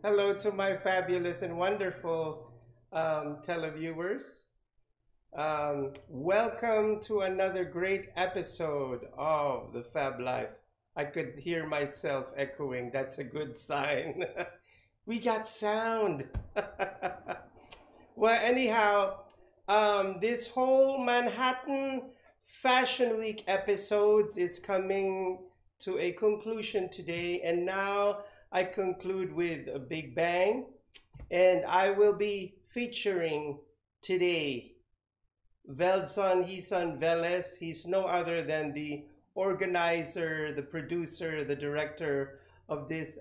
Hello to my fabulous and wonderful televiewers. Welcome to another great episode of The Fab Life. I could hear myself echoing. That's a good sign. We got sound. Well, anyhow, this whole Manhattan Fashion Week episodes is coming to a conclusion today, and now I conclude with a big bang, and I will be featuring today Velzon. He's on Velez. He's no other than the organizer, the producer, the director of this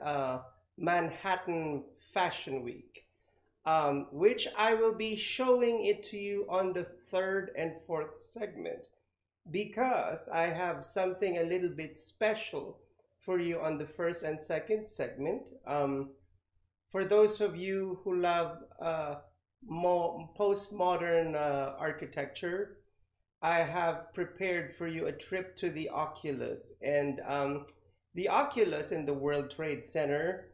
Manhattan Fashion Week, which I will be showing it to you on the third and fourth segment because I have something a little bit special for you on the first and second segment. For those of you who love more postmodern architecture, I have prepared for you a trip to the Oculus. And the Oculus in the World Trade Center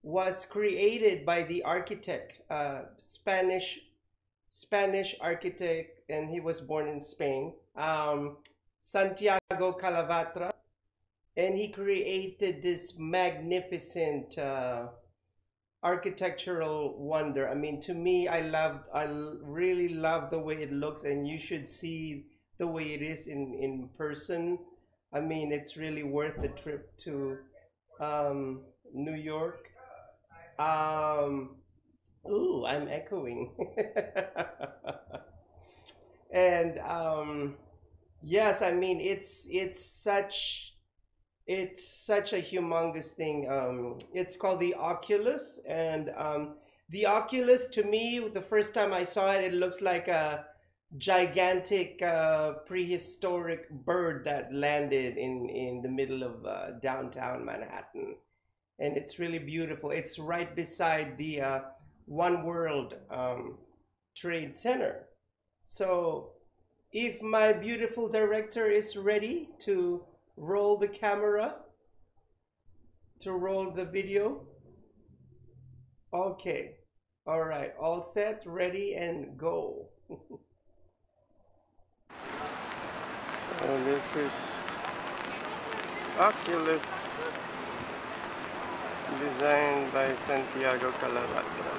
was created by the architect, Spanish architect, and he was born in Spain, Santiago Calavatra, and he created this magnificent architectural wonder. I mean, to me, I really love the way it looks, and you should see the way it is in person. I mean, it's really worth the trip to New York. Ooh, I'm echoing. And yes, I mean, it's such a humongous thing. It's called the Oculus, and the Oculus, to me, the first time I saw it, it looks like a gigantic prehistoric bird that landed in the middle of downtown Manhattan, and it's really beautiful. It's right beside the One World Trade Center. So, if my beautiful director is ready to roll the camera, to roll the video. Okay. All right. All set, ready, and go. So this is Oculus, designed by Santiago Calavatra.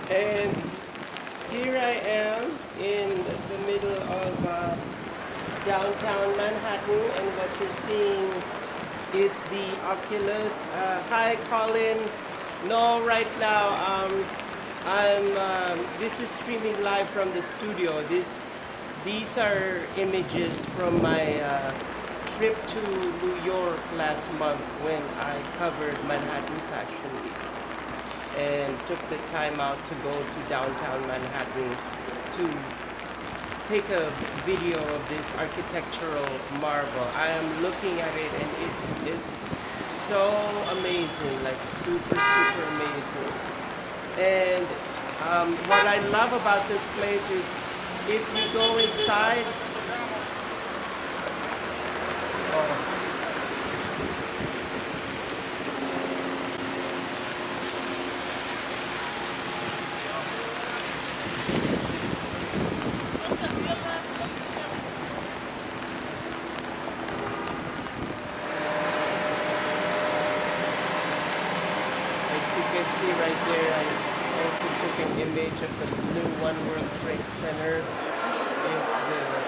And here I am in the middle of downtown Manhattan, and what you're seeing is the Oculus. Hi, Colin. No, right now this is streaming live from the studio. These are images from my trip to New York last month when I covered Manhattan Fashion Week. and took the time out to go to downtown Manhattan to take a video of this architectural marvel. I am looking at it and it is so amazing, like super, super amazing. And what I love about this place is if you go inside, oh, as you can see right there, I also took an image of the new One World Trade Center. It's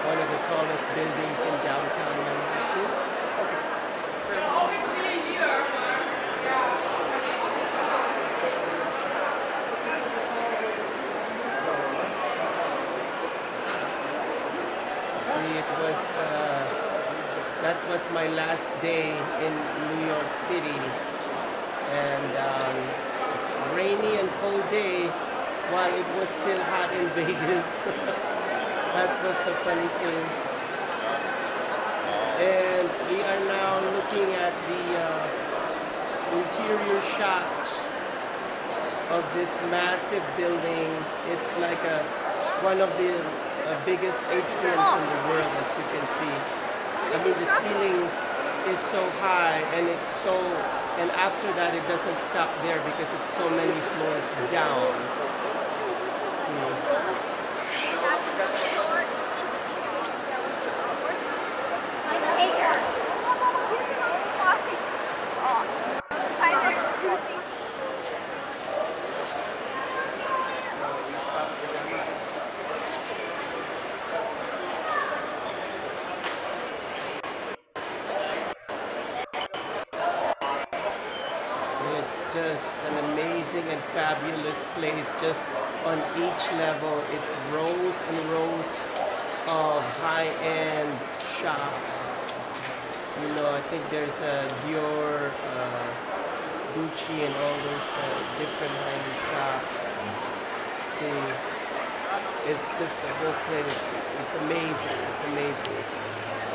one of the tallest buildings in downtown Manhattan. See, that was my last day in New York City, and rainy and cold day while it was still hot in Vegas. That was the funny thing. And we are now looking at the interior shot of this massive building. It's like one of the biggest atriums in the world, as you can see. I mean, the ceiling is so high, and and after that, it doesn't stop there because it's so many floors down. See. It's just an amazing and fabulous place. Just on each level, it's rows and rows of high-end shops. You know, I think there's a Dior, Gucci, and all those different high-end shops. See, it's just the whole place. It's amazing. It's amazing.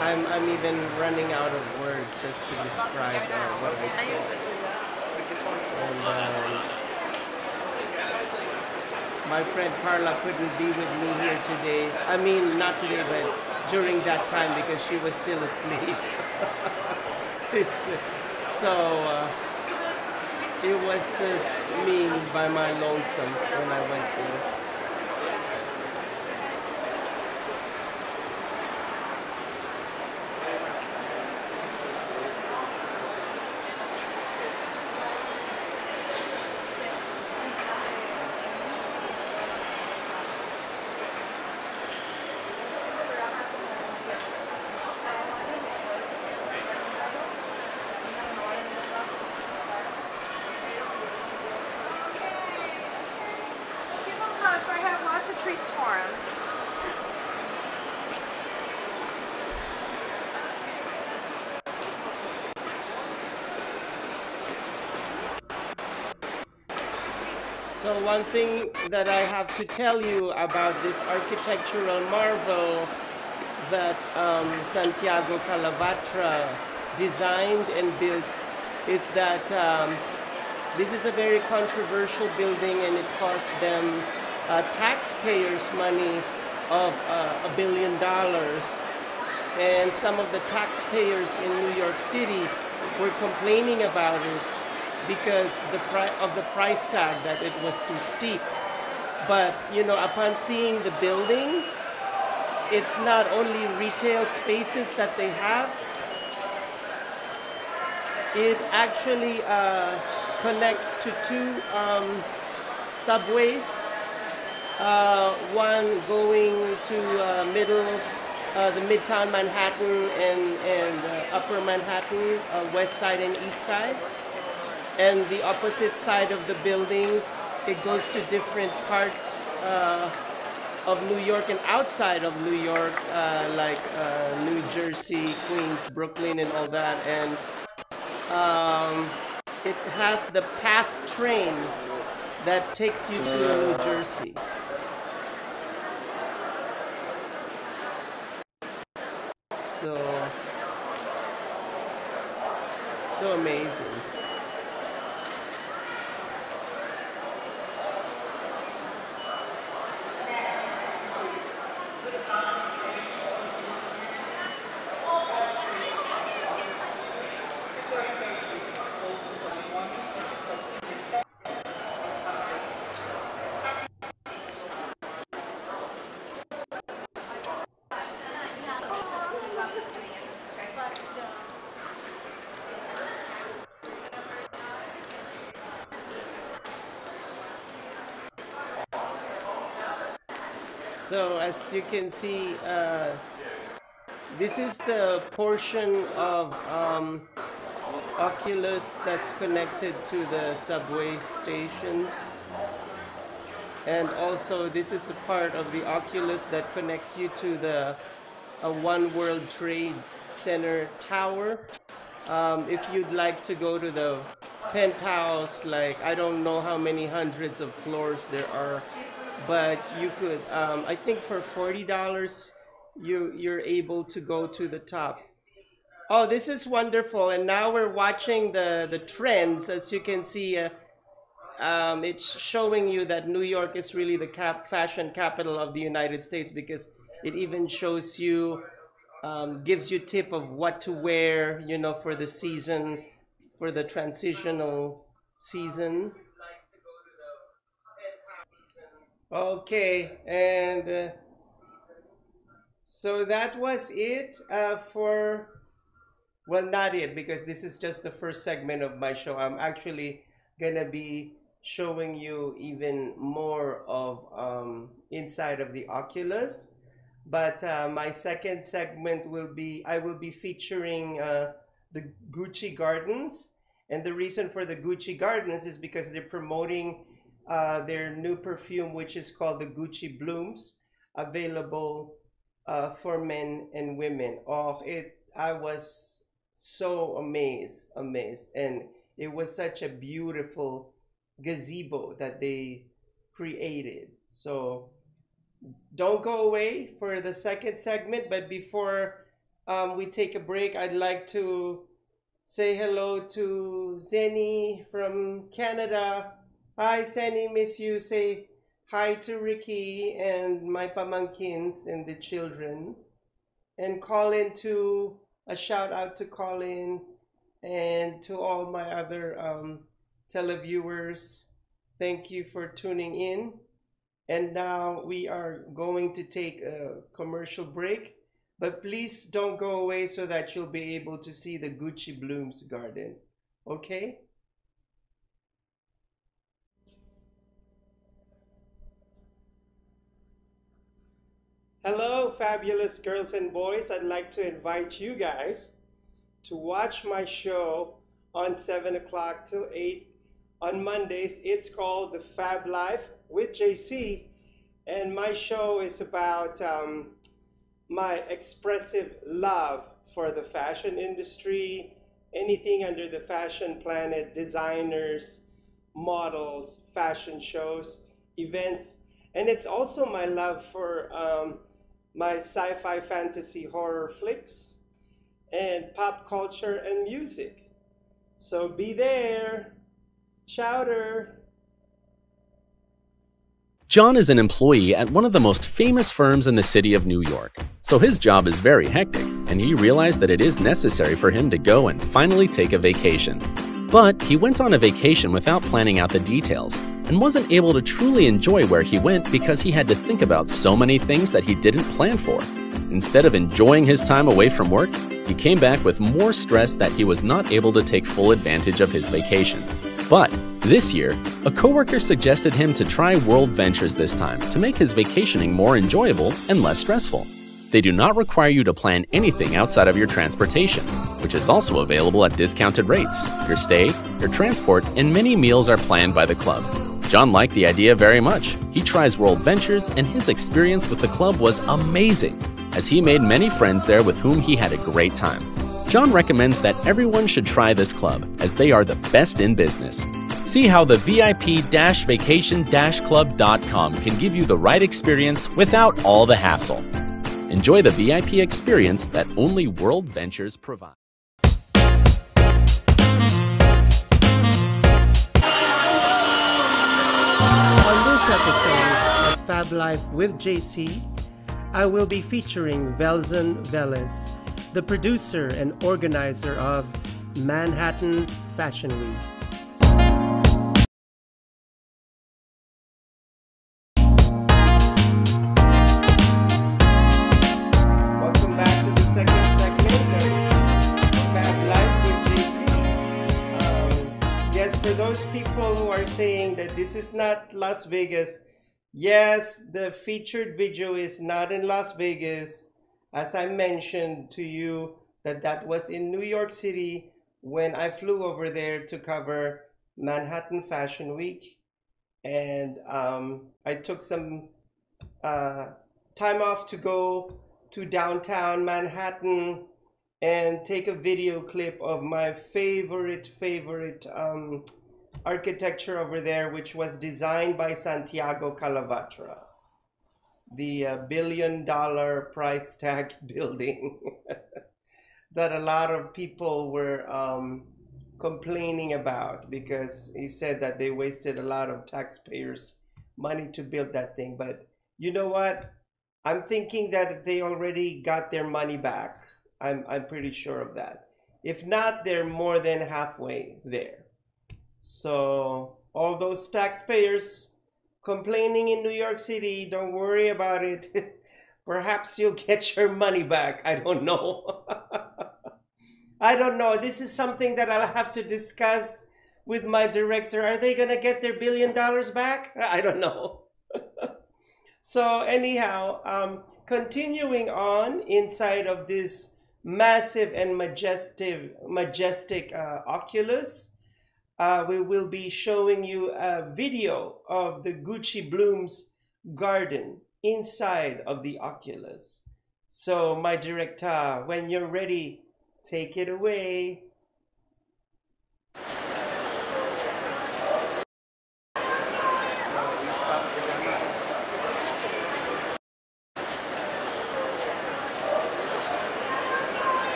I'm even running out of words just to describe what I saw. And my friend Carla couldn't be with me here today. I mean, not today, but during that time because she was still asleep. So it was just me by my lonesome when I went there. Give him hugs. I have lots of treats for him. So one thing that I have to tell you about this architectural marvel that Santiago Calavatra designed and built is that this is a very controversial building, and it cost them taxpayers' money of $1 billion. And some of the taxpayers in New York City were complaining about it because of the price tag, that it was too steep. But you know, upon seeing the building, it's not only retail spaces that they have, it actually connects to two subways, one going to the Midtown Manhattan and Upper Manhattan, West Side and East Side. And the opposite side of the building, it goes to different parts of New York and outside of New York, like New Jersey, Queens, Brooklyn, and all that. And um, it has the PATH train that takes you to New Jersey. So, so amazing. So as you can see, this is the portion of Oculus that's connected to the subway stations. And also this is a part of the Oculus that connects you to the One World Trade Center tower. If you'd like to go to the penthouse, like I don't know how many hundreds of floors there are, but you could, I think for $40, you're able to go to the top. Oh, this is wonderful. And now we're watching the trends. As you can see, it's showing you that New York is really the fashion capital of the United States, because it even shows you, gives you tip of what to wear, you know, for the season, for the transitional season. Okay, and so that was it for, well, not it, because this is just the first segment of my show. I'm actually gonna be showing you even more of inside of the Oculus. But my second segment will be, I will be featuring the Gucci Gardens. And the reason for the Gucci Gardens is because they're promoting their new perfume, which is called the Gucci Blooms, available for men and women. Oh, I was so amazed. And it was such a beautiful gazebo that they created. So don't go away for the second segment, but before we take a break, I'd like to say hello to Zenny from Canada. Hi Zenny, miss you. Say hi to Ricky and my pamangkins and the children. And Colin too, a shout out to Colin and to all my other televiewers. Thank you for tuning in. And now we are going to take a commercial break, but please don't go away so that you'll be able to see the Gucci Blooms garden. Okay? Hello, fabulous girls and boys. I'd like to invite you guys to watch my show on 7 o'clock till 8 on Mondays. It's called The Fab Life with JC, and my show is about my expressive love for the fashion industry, anything under the fashion planet, designers, models, fashion shows, events, and it's also my love for my sci-fi, fantasy, horror flicks, and pop culture and music. So be there. Chowder. John is an employee at one of the most famous firms in the city of New York, so his job is very hectic, and he realized that it is necessary for him to go and finally take a vacation. But he went on a vacation without planning out the details, and wasn't able to truly enjoy where he went because he had to think about so many things that he didn't plan for. Instead of enjoying his time away from work, he came back with more stress that he was not able to take full advantage of his vacation. But this year, a coworker suggested him to try World Ventures this time to make his vacationing more enjoyable and less stressful. They do not require you to plan anything outside of your transportation, which is also available at discounted rates. Your stay, your transport, and many meals are planned by the club. John liked the idea very much. He tries World Ventures, and his experience with the club was amazing, as he made many friends there with whom he had a great time. John recommends that everyone should try this club, as they are the best in business. See how the VIP-vacation-club.com can give you the right experience without all the hassle. Enjoy the VIP experience that only World Ventures provides. On this episode of Fab Life with JC, I will be featuring Velzon Velez, the producer and organizer of Manhattan Fashion Week. Welcome back to the second segment of Fab Life with JC. Yes, for those people who are saying that this is not Las Vegas, yes, the featured video is not in Las Vegas. As I mentioned to you, that was in New York City when I flew over there to cover Manhattan Fashion Week. And I took some time off to go to downtown Manhattan and take a video clip of my favorite architecture over there, which was designed by Santiago Calavatra, the $1 billion price tag building that a lot of people were complaining about, because he said that they wasted a lot of taxpayers' money to build that thing. But you know what? I'm thinking that they already got their money back. I'm pretty sure of that. If not, they're more than halfway there. So all those taxpayers complaining in New York City, don't worry about it. Perhaps you'll get your money back. I don't know. I don't know. This is something that I'll have to discuss with my director. Are they going to get their $1 billion back? I don't know. So anyhow, continuing on inside of this massive and majestic Oculus, we will be showing you a video of the Gucci Bloom's garden inside of the Oculus. So my director, when you're ready, take it away.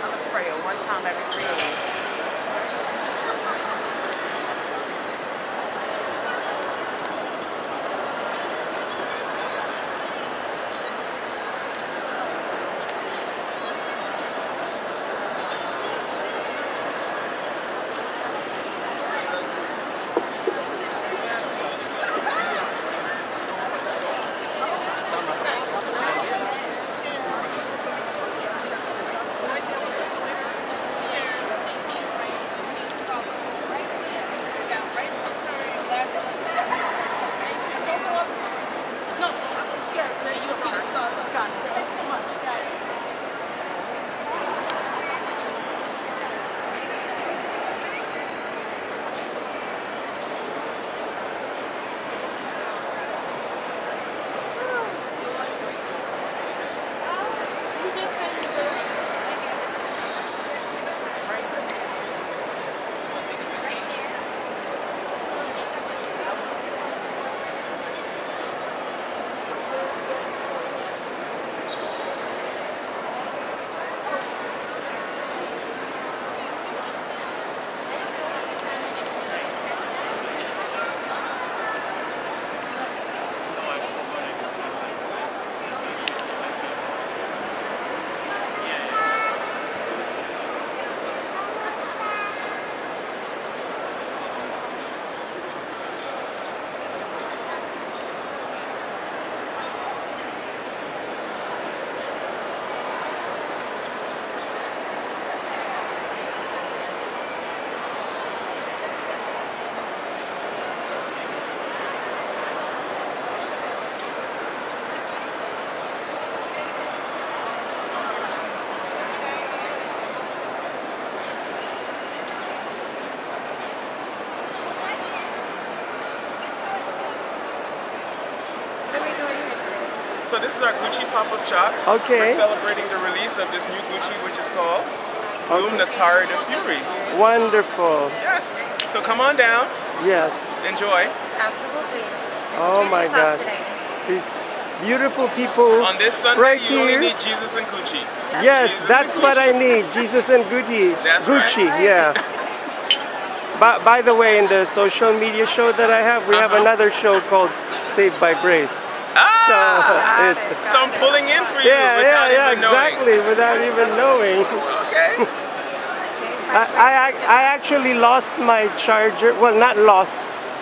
I'm gonna spray it one time every 3 days. So this is our Gucci pop-up shop. Okay. We're celebrating the release of this new Gucci, which is called Bloom Natari de Fury. Wonderful. Yes. So come on down. Yes. Enjoy. Absolutely. Oh Treat my yourself God. today. These beautiful people. On this Sunday, right you only here. need Jesus and Gucci. Yes, Jesus that's and what I Gucci. need. Jesus and Gucci. That's Gucci, right. yeah. By the way, in the social media show that I have, we have another show called Saved by Grace. Ah! So it's So I'm pulling in for you without even exactly, without even knowing. knowing. Okay. I actually lost my charger. Well, not lost.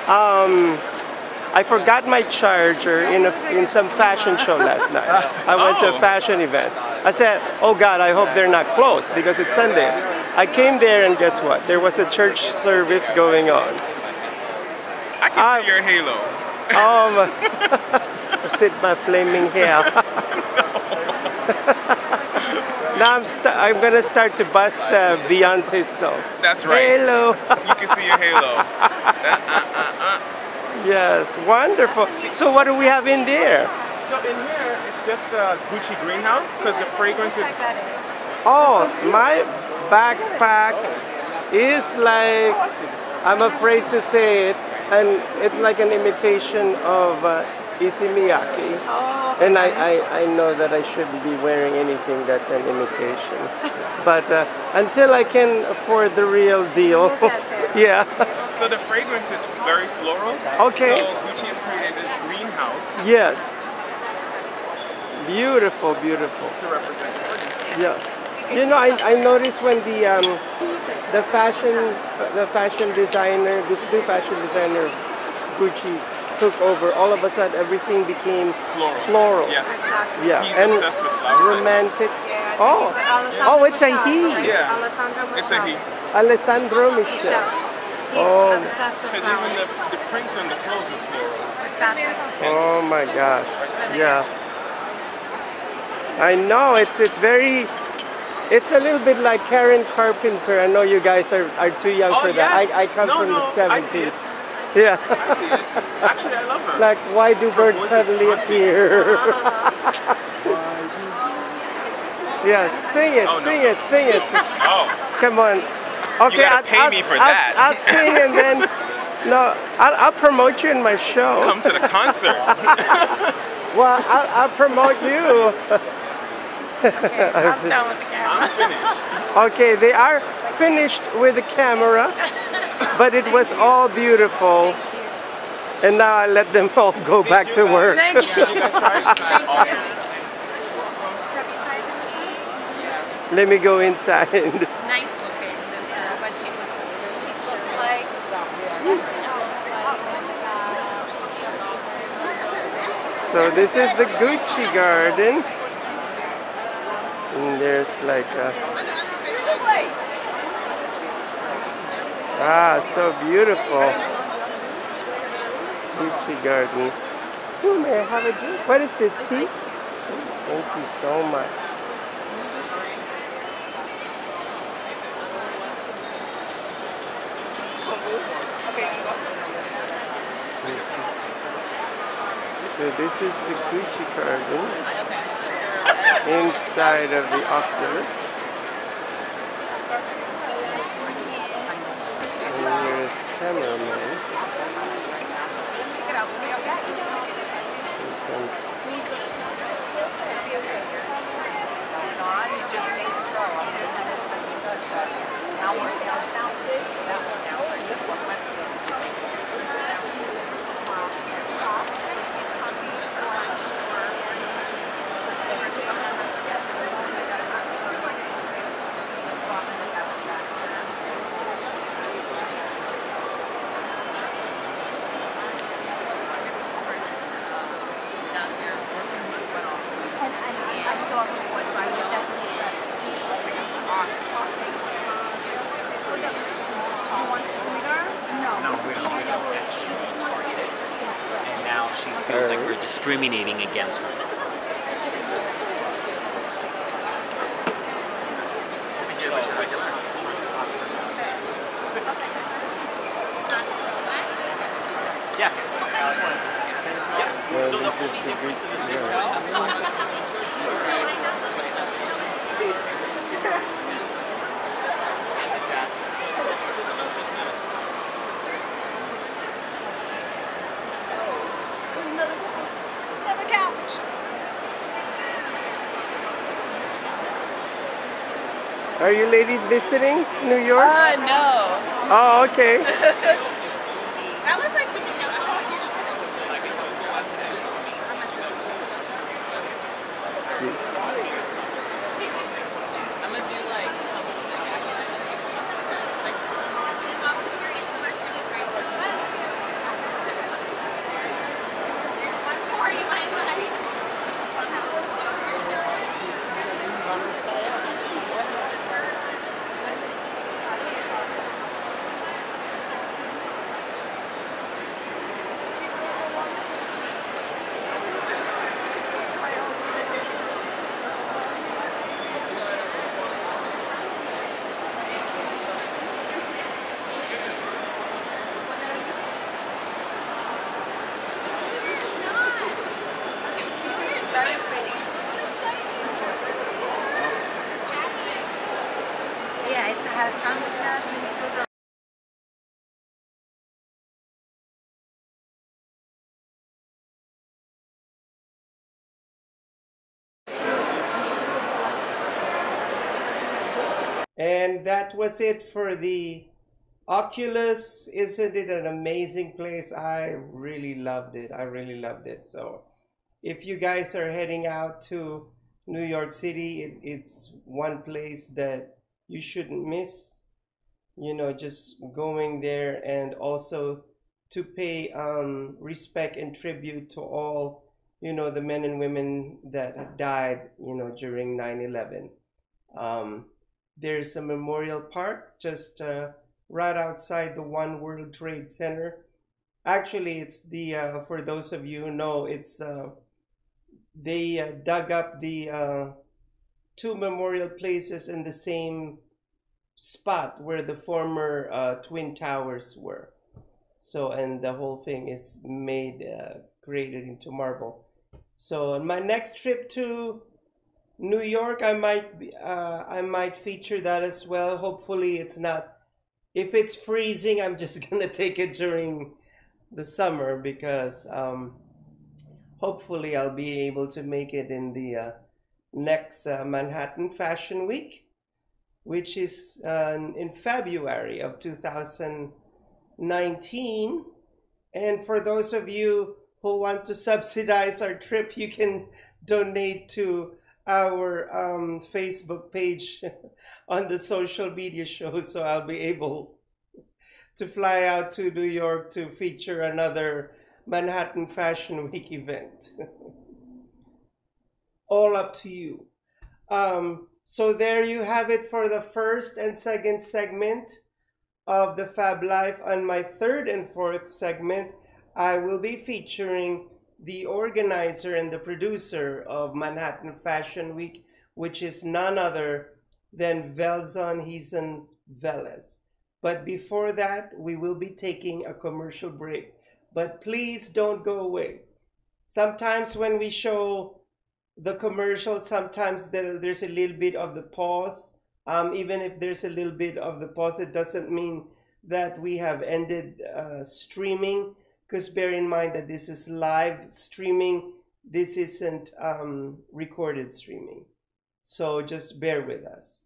I forgot my charger in some fashion show last night. I went to a fashion event. I said, oh God, I hope they're not closed because it's Sunday. I came there and guess what? There was a church service going on. I can see your halo. Sit my flaming hair. Now I'm gonna start to bust Beyonce's song. That's right. Halo. You can see your halo. Yes, wonderful. So what do we have in there? So in here, it's just a Gucci greenhouse because the fragrance is. Oh, my backpack is like, I'm afraid to say it, and it's like an imitation of Issey Miyake. And I know that I shouldn't be wearing anything that's an imitation. But until I can afford the real deal, yeah. So the fragrance is very floral. Okay. So Gucci has created this greenhouse Yes. Beautiful, beautiful. to represent gorgeous. Yeah. You know, I noticed when the fashion designer, this new fashion designer, Gucci, took over, all of a sudden everything became floral. Yes. Yeah. He's and obsessed with flowers. romantic. Yeah, Oh, it's a he. Yeah. Alessandro It's a he. Alessandro Michel. He's Oh. obsessed with Because even flowers. the prints on the clothes is floral. Exactly. Oh my gosh. Yeah. I know it's very. It's a little bit like Karen Carpenter. I know you guys are too young Oh, for that. yes. I come from the I see 70s. it. Yeah. I see it. Actually, I love her. Like, why do birds voice is suddenly haunting. appear? Yeah, sing it, Oh, no. sing it, sing it. Oh, Come on. Okay, gotta pay me for that. I'll sing and then, no, I'll promote you in my show. come to the concert. Well, I'll promote you. I'm done with the camera. I'm finished. Okay, they are finished with the camera, but it was all beautiful. And now I let them all go back to work. Thank you. You guys try it? Awesome. Let me go inside. Nice looking, this girl, but she looked like. So this is the Gucci garden. And there's like a... so beautiful. Gucci garden. Ooh, may I have a drink? What is this, tea? Thank you so much. So this is the Gucci garden inside of the Oculus. And here's cameraman. Here comes And now she feels like we're discriminating against her. Yeah. Well, this is the Gucci garden. Are you ladies visiting New York? No. Oh, okay. That looks like super cute. I feel like you should. I'm gonna do like yeah, it has sandwiches and children. And that was it for the Oculus. Isn't it an amazing place? I really loved it. I really loved it. So if you guys are heading out to New York City, it's one place that you shouldn't miss. You know, just going there, and also to pay respect and tribute to all, you know, the men and women that have died, you know, during 9/11. Um, there's a memorial park just right outside the One World Trade Center. Actually, it's for those of you who know, it's they dug up the two memorial places in the same spot where the former Twin Towers were. So, and the whole thing is made, created into marble. So, on my next trip to New York, I might feature that as well. Hopefully, it's not. If it's freezing, I'm just gonna take it during the summer, because hopefully I'll be able to make it in the next Manhattan Fashion Week, which is in February of 2019. And for those of you who want to subsidize our trip, you can donate to our Facebook page on the social media show, so I'll be able to fly out to New York to feature another Manhattan Fashion Week event. All up to you. So there you have it for the first and second segment of the Fab Life. On my third and fourth segment, I will be featuring the organizer and the producer of Manhattan Fashion Week, which is none other than Velzon. He's in Velez. But before that, we will be taking a commercial break. But please don't go away. Sometimes when we show the commercial, sometimes there's a little bit of the pause. Even if there's a little bit of the pause, it doesn't mean that we have ended streaming, because bear in mind that this is live streaming. This isn't recorded streaming. So just bear with us.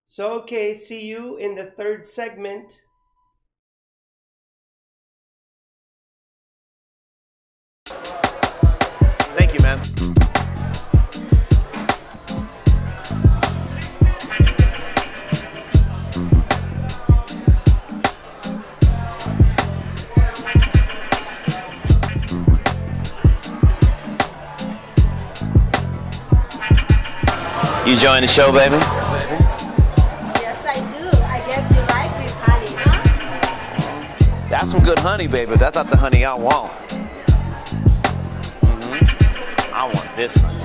So, okay, see you in the third segment. Thank you, man. You enjoying the show, baby? Yes, I do. I guess you like this honey, huh? That's some good honey, baby. That's not the honey I want. I want this honey.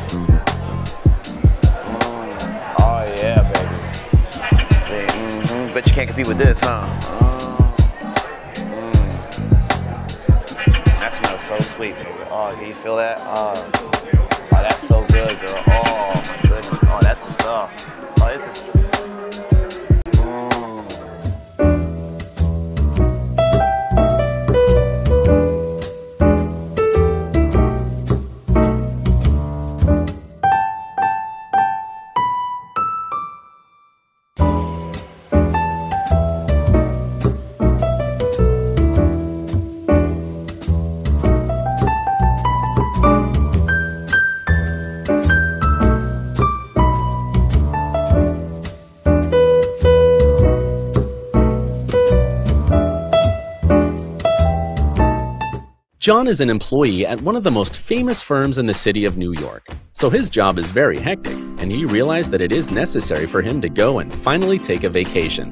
Oh yeah, baby. See, bet you can't compete with this, huh? That smells so sweet, baby. Oh, can you feel that? Oh, that's so good, girl. Oh my goodness. Oh, that's the stuff. Oh, this is. John is an employee at one of the most famous firms in the city of New York, so his job is very hectic, and he realized that it is necessary for him to go and finally take a vacation.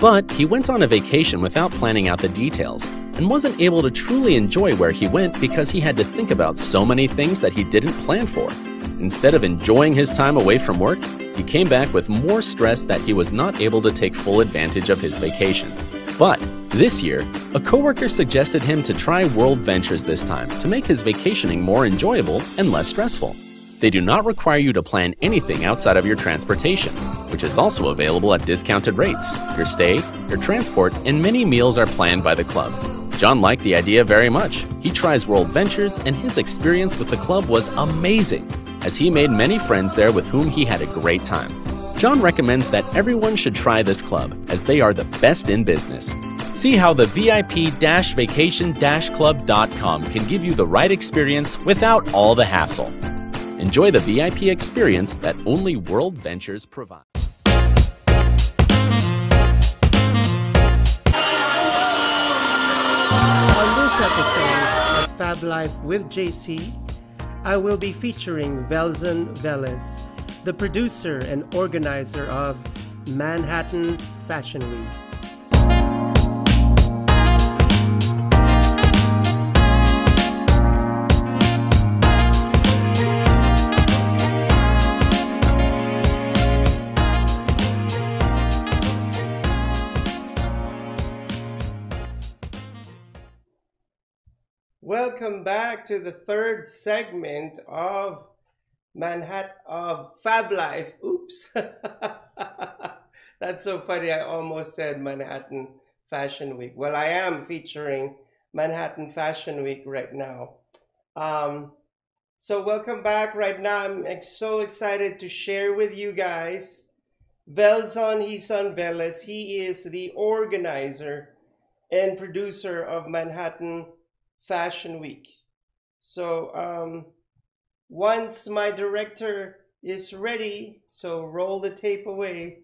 But he went on a vacation without planning out the details, and wasn't able to truly enjoy where he went because he had to think about so many things that he didn't plan for. Instead of enjoying his time away from work, he came back with more stress that he was not able to take full advantage of his vacation. But this year, a coworker suggested him to try World Ventures this time to make his vacationing more enjoyable and less stressful. They do not require you to plan anything outside of your transportation, which is also available at discounted rates. Your stay, your transport, and many meals are planned by the club. John liked the idea very much. He tries World Ventures, and his experience with the club was amazing, as he made many friends there with whom he had a great time. John recommends that everyone should try this club, as they are the best in business. See how the VIP-vacation-club.com can give you the right experience without all the hassle. Enjoy the VIP experience that only World Ventures provides. On this episode of Fab Life with JC, I will be featuring Velzon Velez, the producer and organizer of Manhattan Fashion Week. Welcome back to the third segment of Fab Life. Oops. That's so funny. I almost said Manhattan Fashion Week. Well, I am featuring Manhattan Fashion Week right now. So welcome back. Right now, I'm so excited to share with you guys Velzon Velez. He is the organizer and producer of Manhattan Fashion Week. So once my director is ready, so roll the tape away.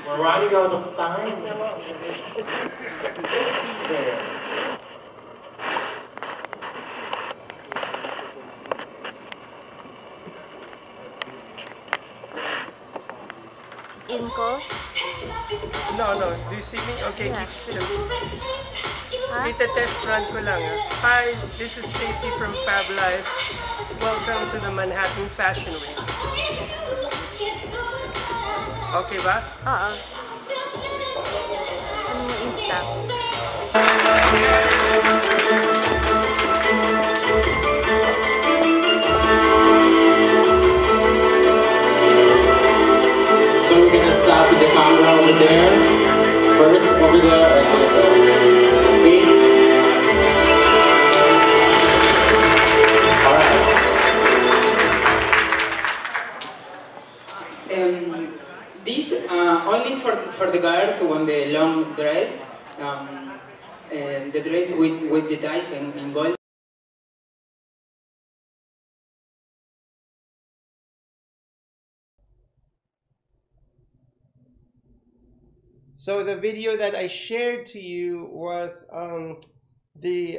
We're running out of time. There. Inko? No. Do you see me? Okay, Yeah. keep still. Huh? Test run ko lang. Hi, this is JC from Fab Life. Welcome to the Manhattan Fashion Week. Okay ba? Oo. Ano mo Insta? So we're gonna start with the camera over there. First, over there. See? Alright. This only for the girls who want the long dress. The dress with the ties in gold. So the video that I shared to you was the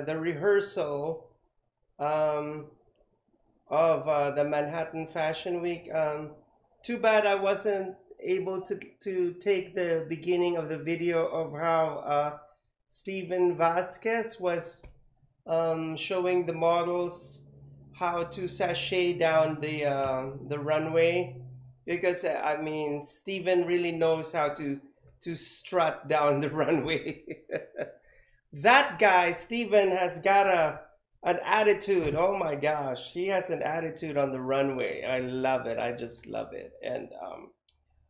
rehearsal of the Manhattan Fashion Week. Too bad I wasn't able to take the beginning of the video of how Steven Vasquez was showing the models how to sashay down the runway, because I mean, Steven really knows how to strut down the runway. That guy, Steven, has got an attitude. Oh my gosh, he has an attitude on the runway. I love it. I just love it. And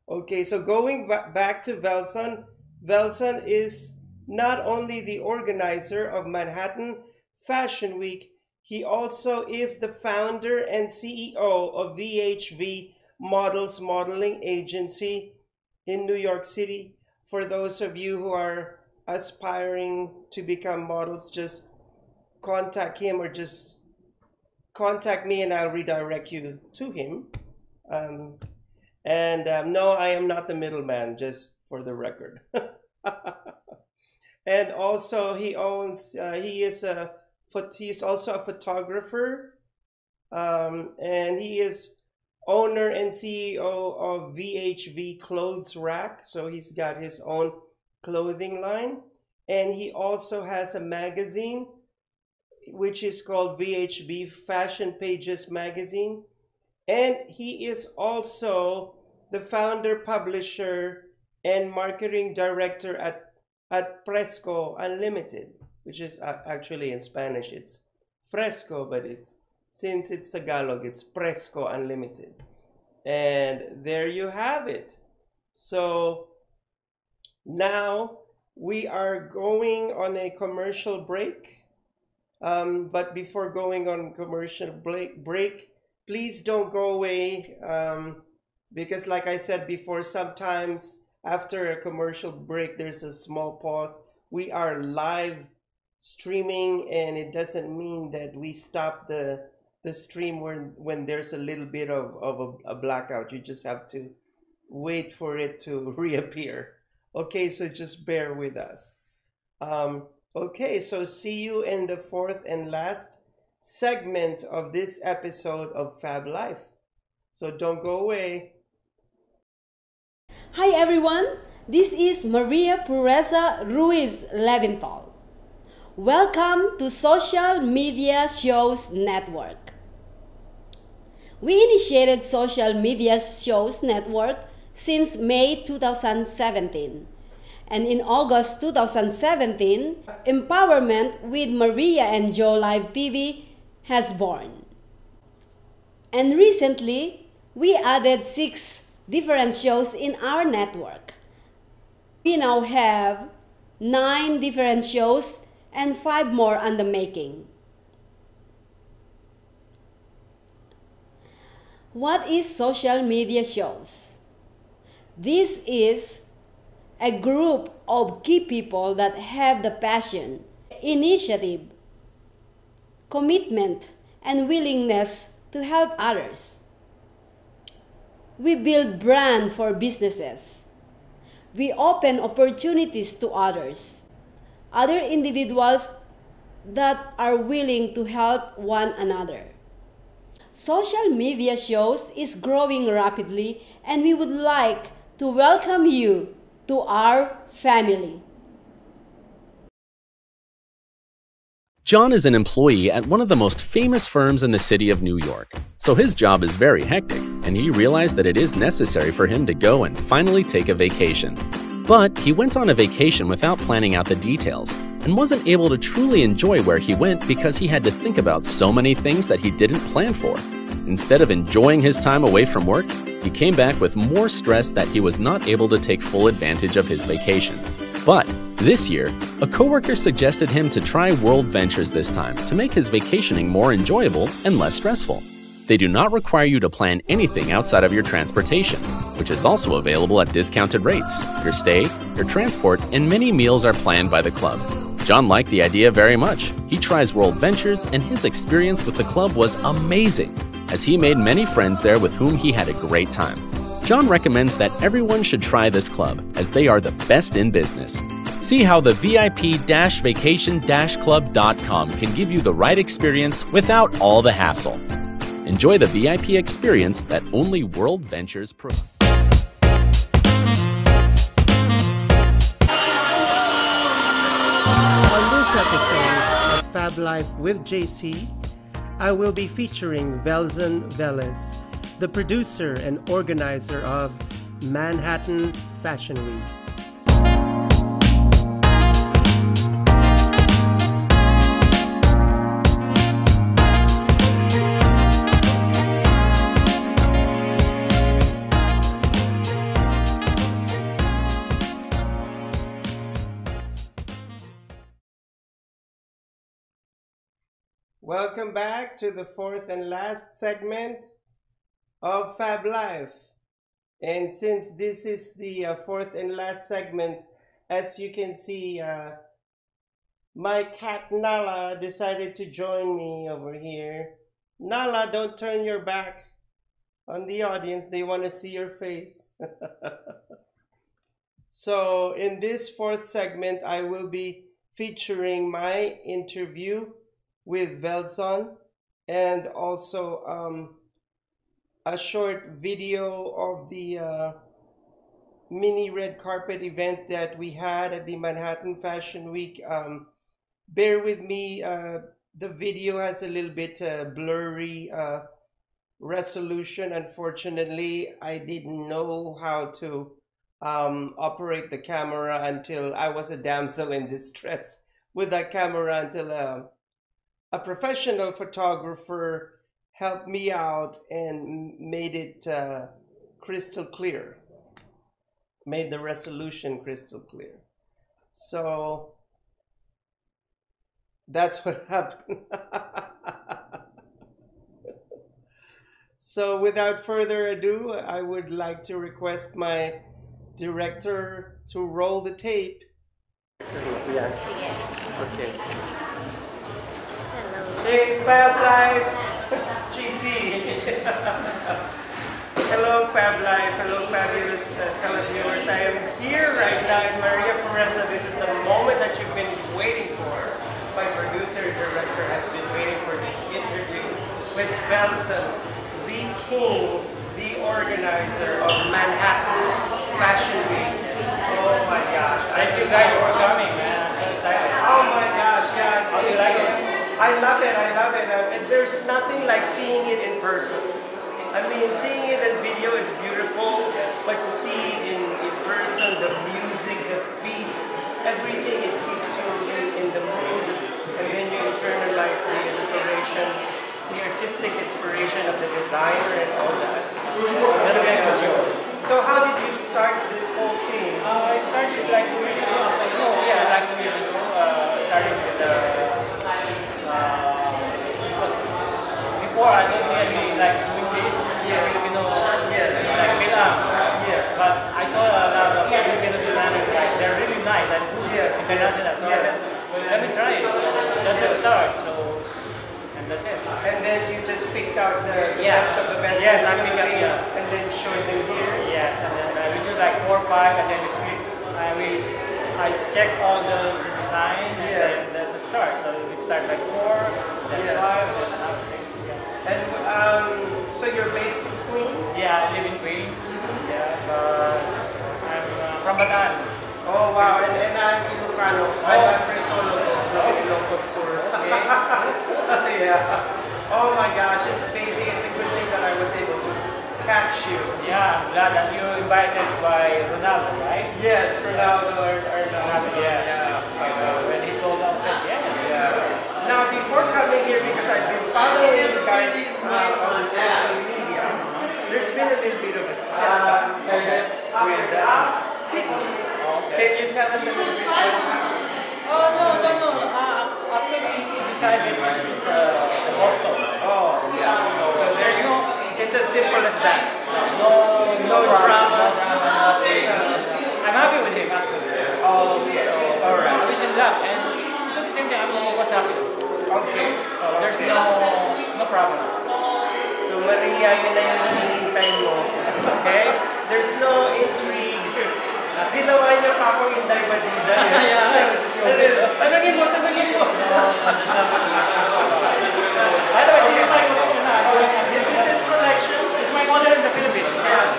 okay, so going back to Velzon, Velzon is not only the organizer of Manhattan Fashion Week, he also is the founder and CEO of VHV Models Modeling Agency in New York City. For those of you who are aspiring to become models, just contact him or just contact me and I'll redirect you to him. No, I am not the middleman, just for the record. And also he owns, he's also a photographer, and he is owner and CEO of VHV Clothes Rack. So he's got his own clothing line, and he also has a magazine which is called VHV Fashion Pages Magazine, and he is also the founder, publisher, and marketing director at Fresco Unlimited, which is actually in Spanish it's Fresco, but since it's Tagalog, it's Fresco Unlimited. And there you have it. So now we are going on a commercial break. But before going on commercial break, please don't go away, because like I said before, sometimes after a commercial break, there's a small pause. We are live streaming, and it doesn't mean that we stop the stream when there's a little bit of a blackout. You just have to wait for it to reappear. Okay, so just bear with us. Okay, so see you in the fourth and last segment of this episode of Fab Life. So don't go away. Hi everyone, this is Maria Pureza Ruiz Leventhal. Welcome to Social Media Shows Network. We initiated Social Media Shows Network since May 2017. And in August 2017, Empowerment with Maria and Joe Live TV has born. And recently, we added 6 different shows in our network. We now have 9 different shows and 5 more on the making. What is social media shows? This is a group of key people that have the passion, initiative, commitment, and willingness to help others. We build brand for businesses. We open opportunities to others, other individuals that are willing to help one another. Social media shows is growing rapidly, and we would like to welcome you to our family. John is an employee at one of the most famous firms in the city of New York, so his job is very hectic, and he realized that it is necessary for him to go and finally take a vacation. But he went on a vacation without planning out the details, and wasn't able to truly enjoy where he went because he had to think about so many things that he didn't plan for. Instead of enjoying his time away from work, he came back with more stress that he was not able to take full advantage of his vacation. But this year, a coworker suggested him to try World Ventures this time to make his vacationing more enjoyable and less stressful. They do not require you to plan anything outside of your transportation, which is also available at discounted rates. Your stay, your transport, and many meals are planned by the club. John liked the idea very much. He tries World Ventures, and his experience with the club was amazing, as he made many friends there with whom he had a great time. John recommends that everyone should try this club, as they are the best in business. See how the VIP-vacation-club.com can give you the right experience without all the hassle. Enjoy the VIP experience that only World Ventures provides. On this episode of Fab Life with JC, I will be featuring Velzon Velez. the producer and organizer of Manhattan Fashion Week. Welcome back to the fourth and last segment of Fab Life. And since this is the fourth and last segment, as you can see, my cat Nala decided to join me over here. Nala, don't turn your back on the audience. They want to see your face. So in this fourth segment, I will be featuring my interview with Velzon and also a short video of the mini red carpet event that we had at the Manhattan Fashion Week. Bear with me, the video has a little bit blurry resolution. Unfortunately, I didn't know how to operate the camera until I was a damsel in distress with that camera until a professional photographer helped me out and made it crystal clear, made the resolution crystal clear. So that's what happened. So without further ado, I would like to request my director to roll the tape. Yeah. Okay. Hey, Fab Life, GC. Hello, Fab Life. Hello, fabulous televiewers. I am here right now in Maria Pereza. This is the moment that you've been waiting for. My producer director has been waiting for this interview with Velzon, the king, the organizer of Manhattan Fashion Week. Oh my gosh. Thank you guys for coming, man. I'm so excited. Oh my gosh, yeah. How do you like it? I love it, I love it. And there's nothing like seeing it in person. I mean, seeing it in video is beautiful, but to see it in person, the music, the beat, everything, it keeps you in the mood. And then you internalize the inspiration, the artistic inspiration of the designer and all that. That'll be a good show. So how did you start this whole thing? I started like 2 years ago. Like 2 years ago. Started with before I don't see any like doing this, Filipino like bilang. But I saw a lot of Filipino designers, like they're really nice and international. So I said, well, let me try it. That's the start. So and that's it. And then you just picked out the best of the best. Yes, I picked up, and then showed them here. Yes, and then we do like 4 or 5, and then we split. I check all the design, and then that's the start. So we start like 4, then 5, then another 6. And so you're based in Queens? Yeah, I live in Queens. Yeah, but I'm from Bataan. Oh wow, and I'm Ilocano. I'm Fresolo, Ilocos Sur. Yeah. Oh my gosh, it's amazing. It's a good thing that I was able to catch you. Yeah, I'm glad that you invited by Ronaldo, right? Yes, Ronaldo Ronaldo. Yeah. When he told us, I said, Yeah. Now, before coming here, because I've been following you guys on social media, there's been a little bit of a setback with Sydney. Can you tell us a little bit what happened? Oh, no. After we decided to choose the Boston. Oh, yeah. So there's no, it's as simple as that. No drama. Nothing. I'm happy with him, actually. Oh, yeah. So, All right. I wish him luck. And at the same time, I was happy. Okay. So there's no problem. So Maria, yun na yung hinihintay mo. Okay? There's no intrigue. Ginawa niya pa akong Inday Badida. Yeah, tanungin mo. By the way, this is my collection. This is his collection. It's my model in the Philippines. Yes.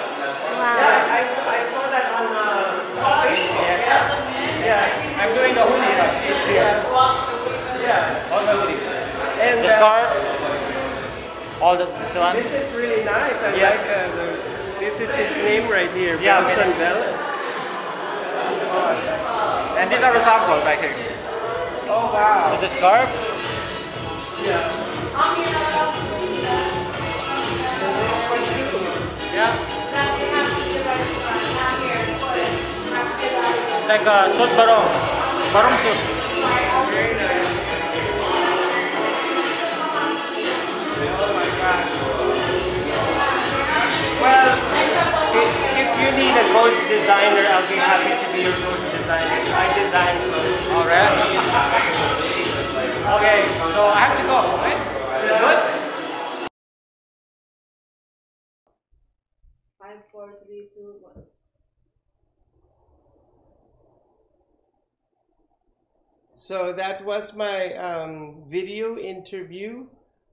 Wow. Yeah, I saw that on Facebook. Yes. Yeah, I'm doing the hoodie right. Yeah. All the hoodie. And The scarf. all this one. This is really nice. I Yes. like this is his name right here. Yeah, Velzon man. Velez. And these are the samples right here. Oh wow. This is scarf. Yeah. Yeah. Like a suit barong suit. Very nice. Oh my gosh. Well, if you need a ghost designer, I'll be happy to be your ghost designer. I design clothes. Alright. Okay, so I have to go, right? Good? 5, 4, 3, 2, 1. So that was my video interview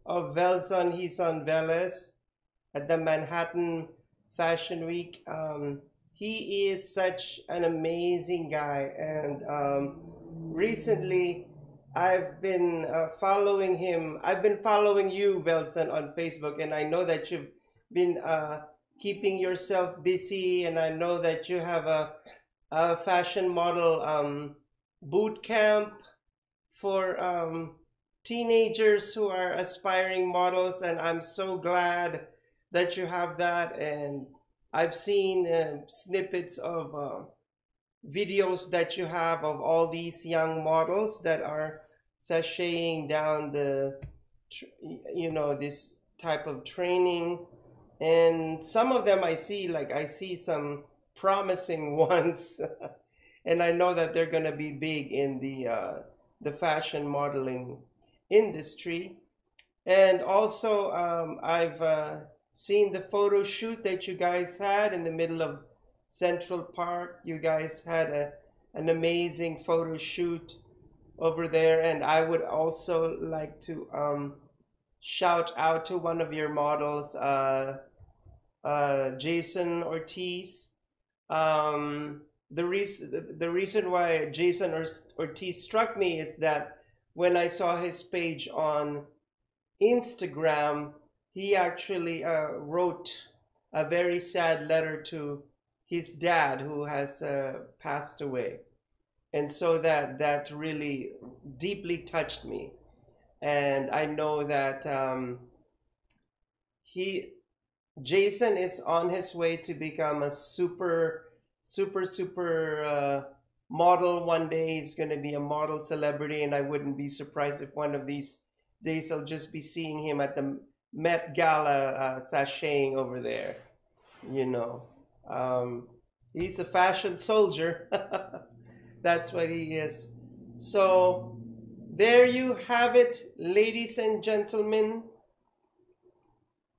of Velzon. He's on Velez at the Manhattan Fashion Week. He is such an amazing guy, and recently I've been following him. I've been following you, Velzon, on Facebook, and I know that you've been keeping yourself busy, and I know that you have a fashion model boot camp for teenagers who are aspiring models, and I'm so glad that you have that. And I've seen snippets of videos that you have of all these young models that are sashaying down the this type of training, and some of them I see some promising ones and I know that they're going to be big in the fashion modeling industry. And also I've seen the photo shoot that you guys had in the middle of Central Park. You guys had an amazing photo shoot over there, and I would also like to shout out to one of your models, Jason Ortiz. The reason why Jason Ortiz struck me is that when I saw his page on Instagram, he actually wrote a very sad letter to his dad, who has passed away, and so that really deeply touched me. And I know that Jason is on his way to become a super model. One day he's going to be a model celebrity, and I wouldn't be surprised if one of these days I'll just be seeing him at the Met Gala sashaying over there. He's a fashion soldier. That's what he is. So there you have it, ladies and gentlemen.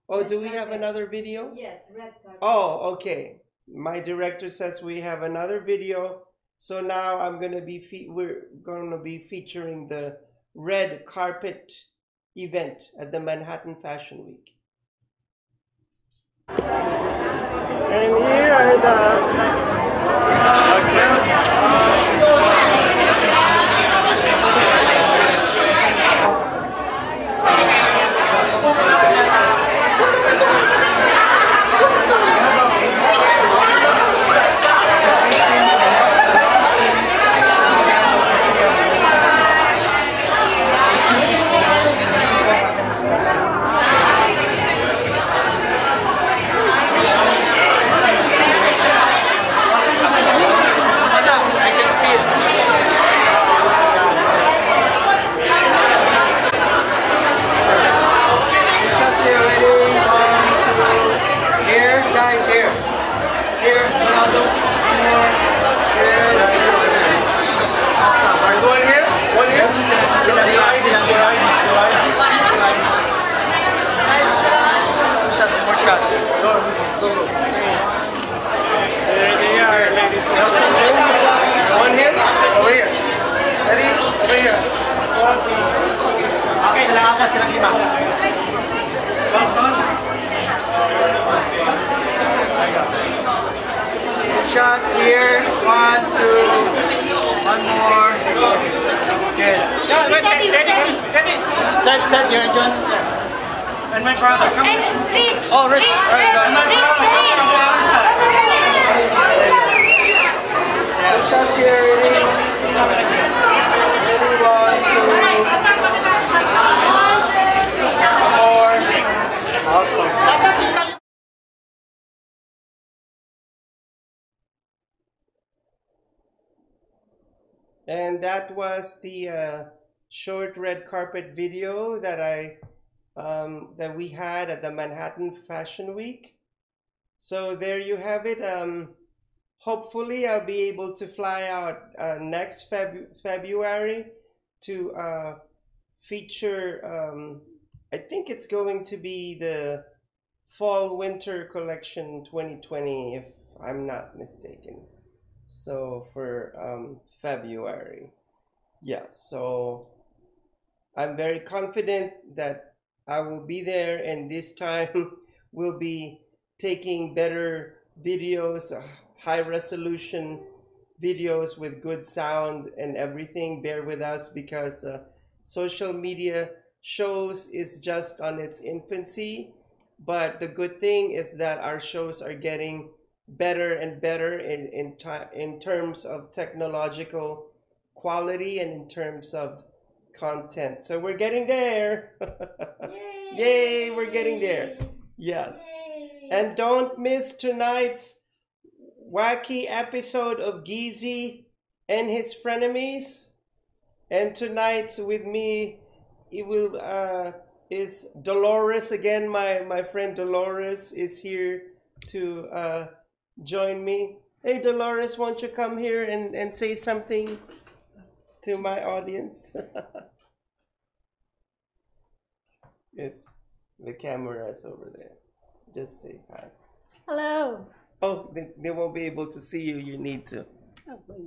Oh, do we have another video? Yes, red carpet. Oh, okay. My director says we have another video. So now we're going to be featuring the red carpet event at the Manhattan Fashion Week. And here are shots. Go. There they are, ladies and gentlemen. One here, over here. Ready? Over here. Okay. Silang iba. Velzon. Shots here. 1, 2. One more. Good. Teddy. Set, you're John. And my brother, come. And Rich. Oh, Rich. Rich, All right, Rich, and my Rich, brother, come Rich. from the other side. Shots here. Ready? Ready, one, two. More. Awesome. And that was the short red carpet video that that we had at the Manhattan Fashion Week. So there you have it. Hopefully, I'll be able to fly out next February to feature. I think it's going to be the Fall Winter Collection 2020, if I'm not mistaken. So for February, yeah. So I'm very confident that I will be there, and this time we'll be taking better videos, high resolution videos with good sound and everything. Bear with us because social media shows is just on its infancy, but the good thing is that our shows are getting better and better in terms of technological quality and in terms of content. So we're getting there. Yay, we're getting there. Yes. And don't miss tonight's wacky episode of Geezy and his frenemies. And tonight with me, it will is Dolores again. My friend Dolores is here to join me. Hey Dolores, won't you come here and say something to my audience? Yes, the camera is over there. Just say hi. Hello. Oh, they won't be able to see you. You need to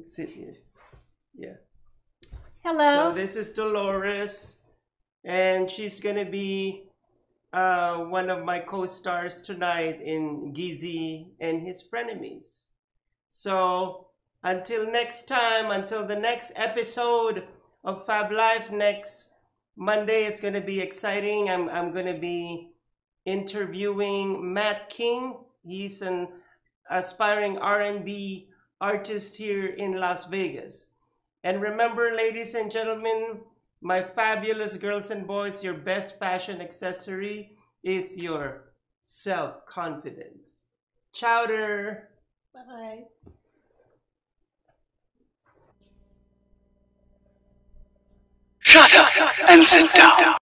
sit here. Yeah. Hello. So this is Dolores, and she's gonna be one of my co-stars tonight in Gizzy and his frenemies. So until next time, until the next episode of Fab Life next Monday, it's gonna be exciting. I'm gonna be interviewing Matt King. He's an aspiring R&B artist here in Las Vegas. And remember, ladies and gentlemen, my fabulous girls and boys, your best fashion accessory is your self-confidence. Chowder. Bye. Shut up and sit down.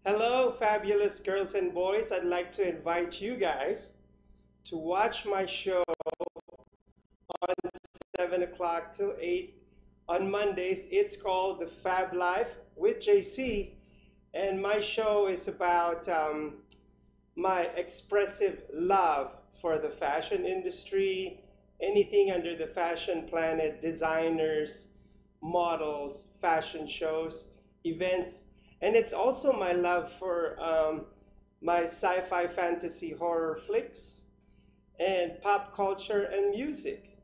Hello, fabulous girls and boys. I'd like to invite you guys to watch my show on 7 o'clock till 8 on Mondays. It's called The Fab Life with JC. And my show is about my expressive love for the fashion industry, anything under the fashion planet, designers, models, fashion shows, events. And it's also my love for my sci-fi fantasy horror flicks and pop culture and music.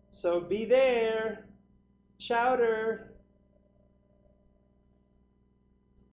So be there. Chowder.